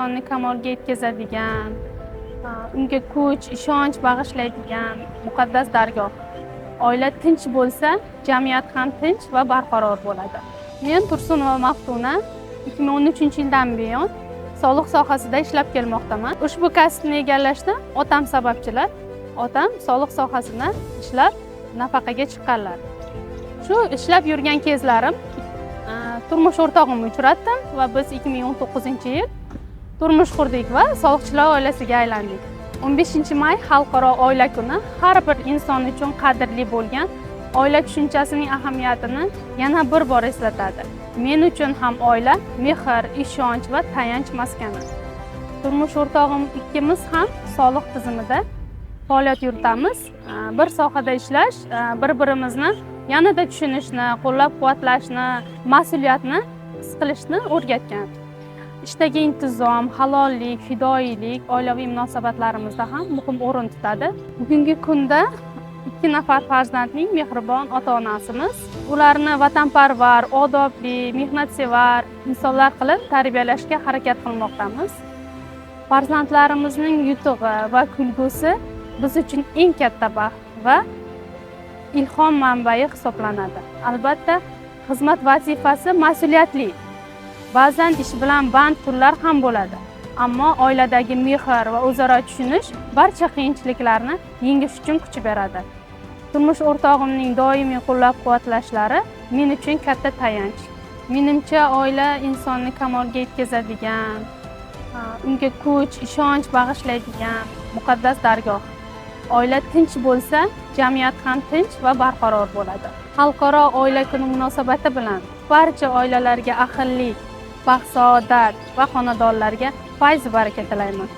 insonni kamolga yetkazadigan, unga kuch, ishonch bag'ishlaydigan muqaddas dargoh. Oila tinch bo'lsa, jamiyat ham tinch va barqaror bo'ladi. Men Tursunova Maftuna 2013-yildan buyon soliq sohasida ishlab kelmoqdaman. Ushbu kasbni egallashda otam sababchilar. Otam soliq sohasida ishlab nafaqaga chiqqanlar. Shu ishlab yurgan kezlarim turmush o'rtog'imni uchratdim va biz 2019-yil turmush qurdik va soliqchilar oilasiga aylandik. 15-may Xalqaro oila kuni har bir inson uchun qadrli bo'lgan oila tushunchasining ahamiyatini yana bir bor eslatadi. Men uchun ham oila mehr, ishonch va tayanch maskani. Turmush o'rtog'im ikkimiz ham soliq tizimida faoliyat yuritamiz. Bir sohada ishlash, bir-birimizni yanada tushunishni, qo'llab-quvvatlashni, mas'uliyatni his qilishni o'rgatgan. Ishdagi intizom, halollik, fidoyilik oilaviy munosabatlarimizda ham muhim o'rin tutadi. Bugungi kunda 2 nafar farzandning mehribon ota-onasimiz. Ularni vatanparvar, odobli, mehnatsevar insonlar qilib tarbiyalashga harakat qilmoqdamiz. Farzandlarimizning yutug'i va kulgusi biz uchun eng katta baxt va ilhom manbai hisoblanadi. Albatta, xizmat vazifasi mas'uliyatli. Ba'zan ish bilan band kunlar ham bo'ladi. Ammo oiladagi mehr va o'zaro tushunish barcha qiyinchiliklarni yengish uchun kuch beradi. Turmush o'rtog'imning doimiy qo'llab-quvvatlashlari men uchun katta tayanch. Menimcha, oila insonni kamolga yetkazadigan, unga kuch, ishonch bag'ishlaydigan muqaddas dargoh. Oila tinch bo'lsa, jamiyat ham tinch va barqaror bo'ladi. Xalqaro oila kuni munosabati bilan barcha oilalarga ahillik, baxt, saodat va xonadonlarga fayz baraka tilayman.